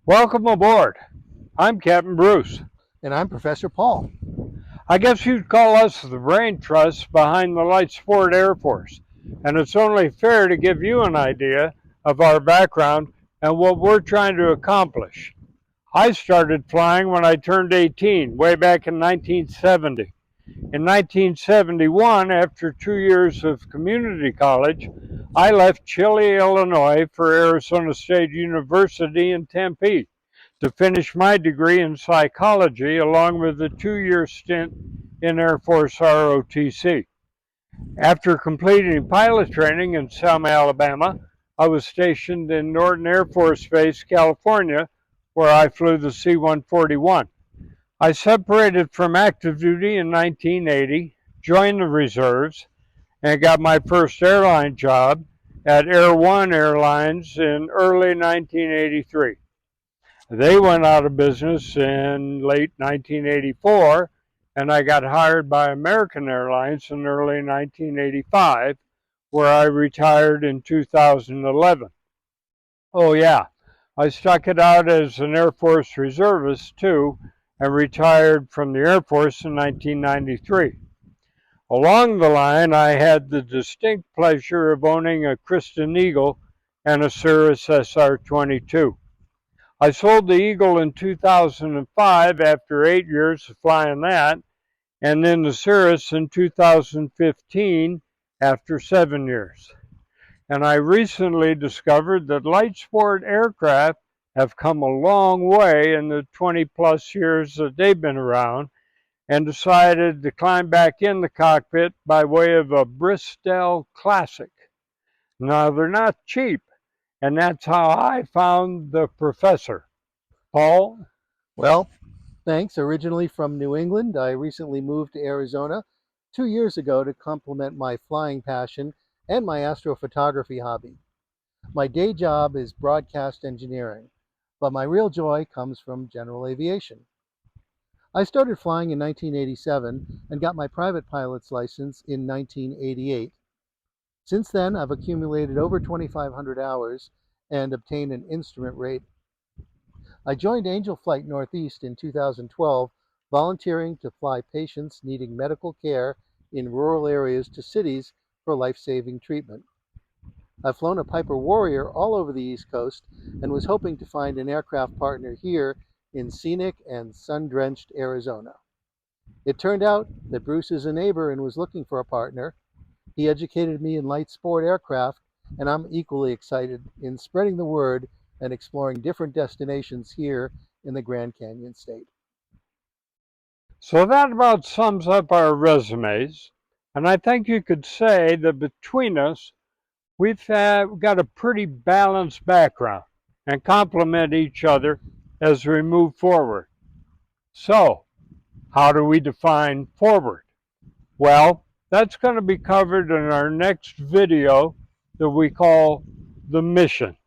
Welcome aboard. I'm Captain Bruce. And I'm Professor Paul. I guess you'd call us the brain trust behind the Light Sport Air Force, and it's only fair to give you an idea of our background and what we're trying to accomplish. I started flying when I turned 18, way back in 1970. In 1971, after 2 years of community college, I left Chile, Illinois for Arizona State University in Tempe to finish my degree in psychology along with a 2 year stint in Air Force ROTC. After completing pilot training in Selma, Alabama, I was stationed in Norton Air Force Base, California, where I flew the C 141. I separated from active duty in 1980, joined the reserves, and got my first airline job at Air One Airlines in early 1983. They went out of business in late 1984, and I got hired by American Airlines in early 1985, where I retired in 2011. Oh, yeah, I stuck it out as an Air Force reservist too, and retired from the Air Force in 1993. Along the line, I had the distinct pleasure of owning a Kristen Eagle and a Cirrus SR-22. I sold the Eagle in 2005 after 8 years of flying that, and then the Cirrus in 2015 after 7 years. And I recently discovered that light sport aircraft have come a long way in the 20 plus years that they've been around, and decided to climb back in the cockpit by way of a Bristol Classic. Now, they're not cheap, and that's how I found the professor. Paul? Well, thanks. Originally from New England, I recently moved to Arizona 2 years ago to complement my flying passion and my astrophotography hobby. My day job is broadcast engineering, but my real joy comes from general aviation. I started flying in 1987 and got my private pilot's license in 1988. Since then, I've accumulated over 2,500 hours and obtained an instrument rate. I joined Angel Flight Northeast in 2012, volunteering to fly patients needing medical care in rural areas to cities for life-saving treatment. I've flown a Piper Warrior all over the East Coast and was hoping to find an aircraft partner here in scenic and sun-drenched Arizona. It turned out that Bruce is a neighbor and was looking for a partner. He educated me in light sport aircraft, and I'm equally excited in spreading the word and exploring different destinations here in the Grand Canyon State. So that about sums up our resumes. And I think you could say that between us, we've got a pretty balanced background and complement each other as we move forward. So, how do we define forward? Well, that's going to be covered in our next video that we call the mission.